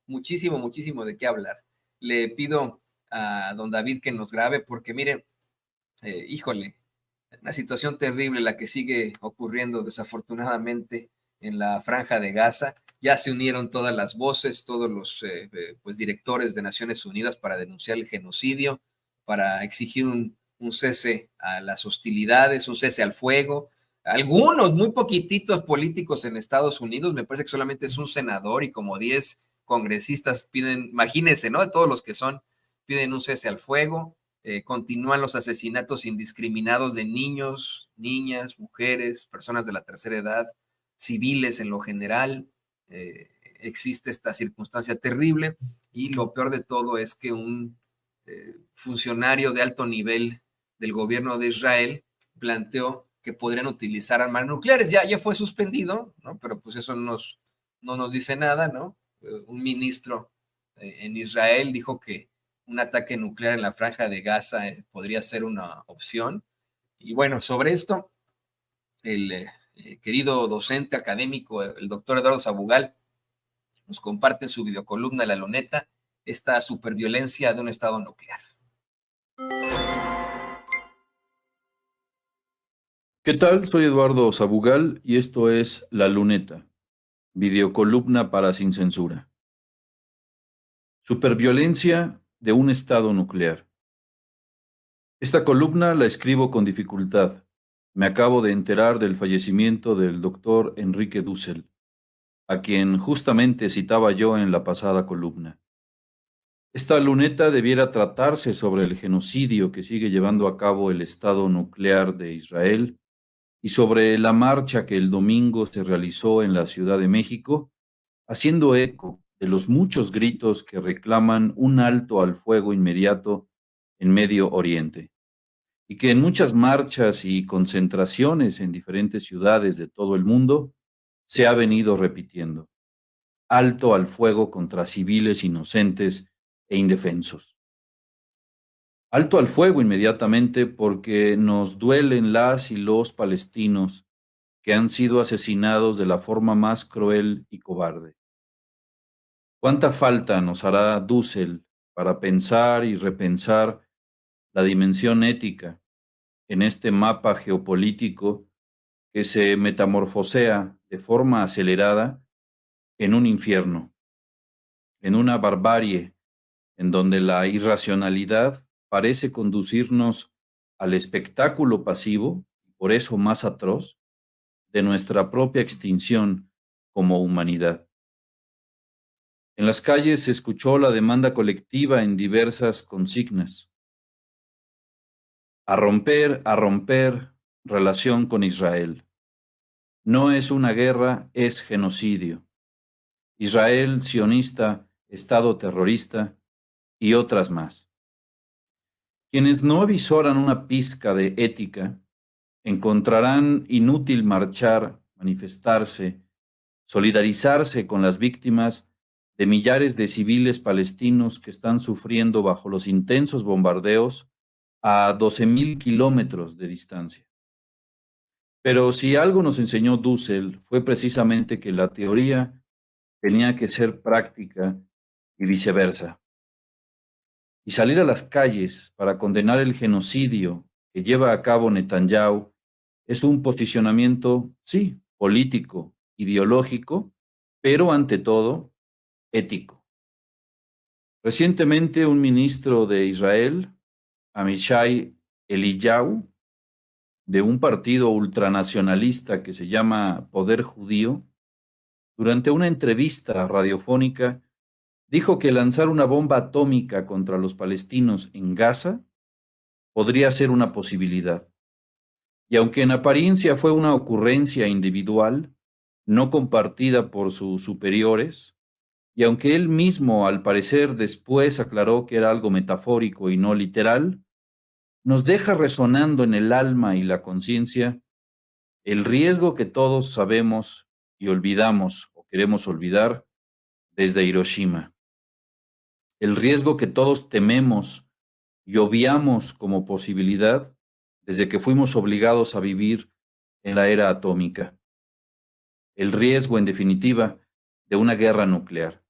Muchísimo, muchísimo de qué hablar. Le pido a don David que nos grabe porque mire, híjole, una situación terrible la que sigue ocurriendo desafortunadamente en la Franja de Gaza. Ya se unieron todas las voces, todos los pues, directores de Naciones Unidas para denunciar el genocidio, para exigir un cese a las hostilidades, un cese al fuego. Algunos, muy poquititos políticos en Estados Unidos, me parece que solamente es un senador y como 10 congresistas piden, imagínense, ¿no? De todos los que son, piden un cese al fuego. Continúan los asesinatos indiscriminados de niños, niñas, mujeres, personas de la tercera edad, civiles en lo general. Existe esta circunstancia terrible y lo peor de todo es que un funcionario de alto nivel del gobierno de Israel planteó que podrían utilizar armas nucleares. Ya fue suspendido, ¿no? Pero pues eso no nos dice nada, ¿no? Un ministro en Israel dijo que un ataque nuclear en la Franja de Gaza podría ser una opción. Y bueno, sobre esto, el querido docente académico, el doctor Eduardo Sabugal, nos comparte en su videocolumna La Luneta esta superviolencia de un Estado nuclear. ¿Qué tal? Soy Eduardo Sabugal y esto es La Luneta, videocolumna para Sin Censura. Superviolencia de un Estado nuclear. Esta columna la escribo con dificultad. Me acabo de enterar del fallecimiento del doctor Enrique Dussel, a quien justamente citaba yo en la pasada columna. Esta luneta debiera tratarse sobre el genocidio que sigue llevando a cabo el Estado nuclear de Israel y sobre la marcha que el domingo se realizó en la Ciudad de México, haciendo eco de los muchos gritos que reclaman un alto al fuego inmediato en Medio Oriente, y que en muchas marchas y concentraciones en diferentes ciudades de todo el mundo se ha venido repitiendo. Alto al fuego contra civiles inocentes e indefensos. Alto al fuego inmediatamente porque nos duelen las y los palestinos que han sido asesinados de la forma más cruel y cobarde. ¿Cuánta falta nos hará Dussel para pensar y repensar la dimensión ética en este mapa geopolítico que se metamorfosea de forma acelerada en un infierno, en una barbarie en donde la irracionalidad parece conducirnos al espectáculo pasivo, por eso más atroz, de nuestra propia extinción como humanidad? En las calles se escuchó la demanda colectiva en diversas consignas. A romper relación con Israel. No es una guerra, es genocidio. Israel sionista, Estado terrorista y otras más. Quienes no avisoran una pizca de ética encontrarán inútil marchar, manifestarse, solidarizarse con las víctimas de millares de civiles palestinos que están sufriendo bajo los intensos bombardeos a 12.000 kilómetros de distancia. Pero si algo nos enseñó Dussel fue precisamente que la teoría tenía que ser práctica y viceversa. Y salir a las calles para condenar el genocidio que lleva a cabo Netanyahu es un posicionamiento, sí, político, ideológico, pero ante todo, ético. Recientemente un ministro de Israel, Amishai Eliyahu, de un partido ultranacionalista que se llama Poder Judío, durante una entrevista radiofónica, dijo que lanzar una bomba atómica contra los palestinos en Gaza podría ser una posibilidad. Y aunque en apariencia fue una ocurrencia individual, no compartida por sus superiores, y aunque él mismo al parecer después aclaró que era algo metafórico y no literal, nos deja resonando en el alma y la conciencia el riesgo que todos sabemos y olvidamos o queremos olvidar desde Hiroshima. El riesgo que todos tememos y obviamos como posibilidad desde que fuimos obligados a vivir en la era atómica. El riesgo, en definitiva, de una guerra nuclear.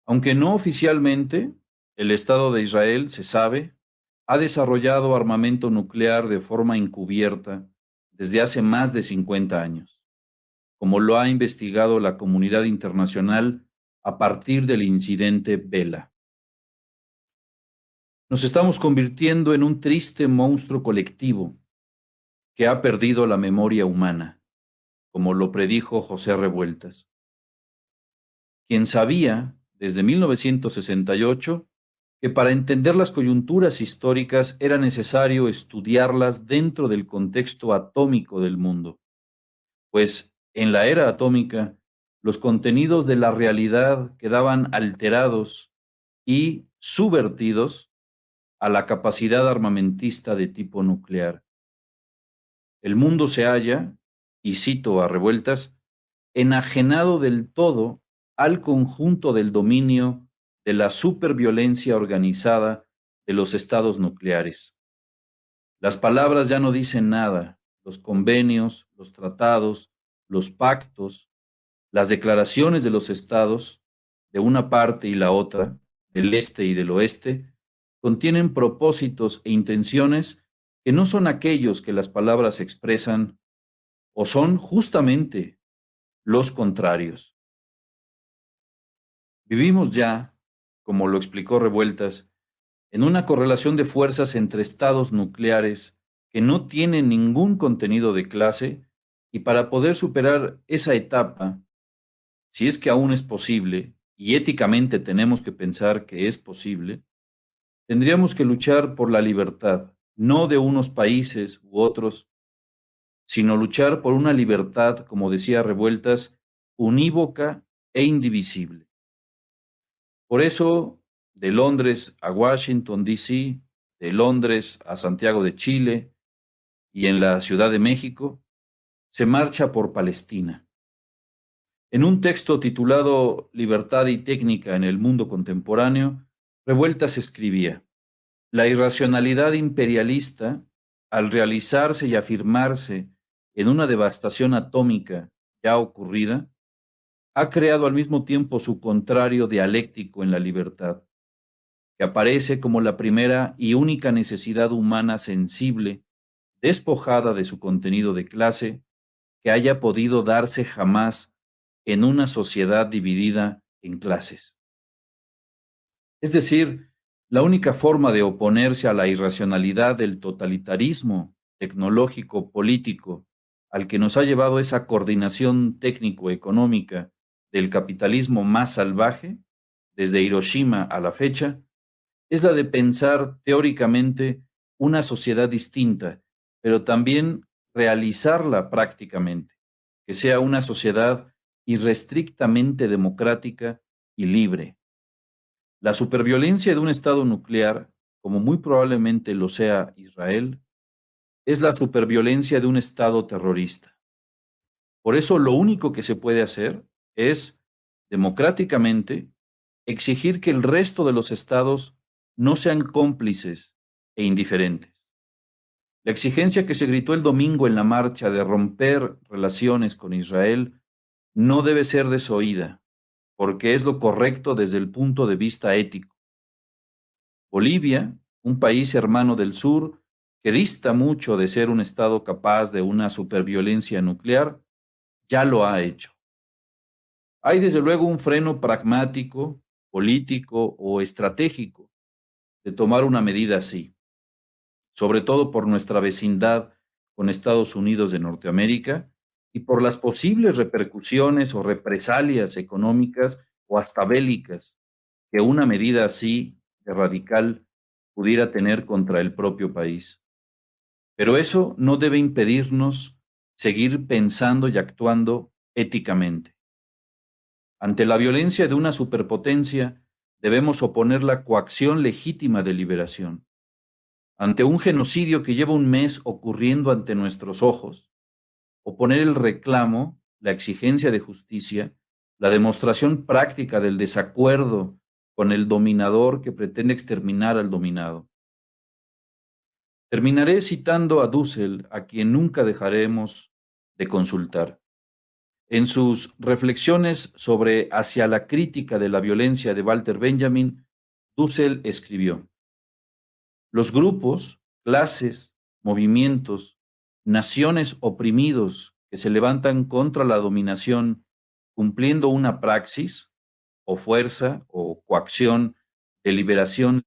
Aunque no oficialmente, el Estado de Israel, se sabe, ha desarrollado armamento nuclear de forma encubierta desde hace más de 50 años, como lo ha investigado la comunidad internacional a partir del incidente Vela. Nos estamos convirtiendo en un triste monstruo colectivo que ha perdido la memoria humana, como lo predijo José Revueltas, quien sabía desde 1968 que para entender las coyunturas históricas era necesario estudiarlas dentro del contexto atómico del mundo, pues en la era atómica los contenidos de la realidad quedaban alterados y subvertidos a la capacidad armamentista de tipo nuclear. El mundo se halla, y cito a Revueltas, enajenado del todo al conjunto del dominio de la superviolencia organizada de los estados nucleares. Las palabras ya no dicen nada, los convenios, los tratados, los pactos, las declaraciones de los estados, de una parte y la otra, del este y del oeste, contienen propósitos e intenciones que no son aquellos que las palabras expresan o son justamente los contrarios. Vivimos ya, como lo explicó Revueltas, en una correlación de fuerzas entre estados nucleares que no tienen ningún contenido de clase y para poder superar esa etapa, si es que aún es posible, y éticamente tenemos que pensar que es posible, tendríamos que luchar por la libertad, no de unos países u otros, sino luchar por una libertad, como decía Revueltas, unívoca e indivisible. Por eso, de Londres a Washington, D.C., de Londres a Santiago de Chile y en la Ciudad de México, se marcha por Palestina. En un texto titulado Libertad y técnica en el mundo contemporáneo, Revueltas escribía: la irracionalidad imperialista, al realizarse y afirmarse en una devastación atómica ya ocurrida, ha creado al mismo tiempo su contrario dialéctico en la libertad, que aparece como la primera y única necesidad humana sensible, despojada de su contenido de clase, que haya podido darse jamás en una sociedad dividida en clases. Es decir, la única forma de oponerse a la irracionalidad del totalitarismo tecnológico político al que nos ha llevado esa coordinación técnico-económica del capitalismo más salvaje, desde Hiroshima a la fecha, es la de pensar teóricamente una sociedad distinta, pero también realizarla prácticamente, que sea una sociedad irrestrictamente democrática y libre. La superviolencia de un Estado nuclear, como muy probablemente lo sea Israel, es la superviolencia de un Estado terrorista. Por eso lo único que se puede hacer es, democráticamente, exigir que el resto de los estados no sean cómplices e indiferentes. La exigencia que se gritó el domingo en la marcha de romper relaciones con Israel no debe ser desoída, porque es lo correcto desde el punto de vista ético. Bolivia, un país hermano del sur, que dista mucho de ser un estado capaz de una superviolencia nuclear, ya lo ha hecho. Hay desde luego un freno pragmático, político o estratégico de tomar una medida así, sobre todo por nuestra vecindad con Estados Unidos de Norteamérica y por las posibles repercusiones o represalias económicas o hasta bélicas que una medida así de radical pudiera tener contra el propio país. Pero eso no debe impedirnos seguir pensando y actuando éticamente. Ante la violencia de una superpotencia, debemos oponer la coacción legítima de liberación. Ante un genocidio que lleva un mes ocurriendo ante nuestros ojos, oponer el reclamo, la exigencia de justicia, la demostración práctica del desacuerdo con el dominador que pretende exterminar al dominado. Terminaré citando a Dussel, a quien nunca dejaremos de consultar. En sus reflexiones sobre Hacia la crítica de la violencia de Walter Benjamin, Dussel escribió: los grupos, clases, movimientos, naciones oprimidos que se levantan contra la dominación cumpliendo una praxis o fuerza o coacción de liberación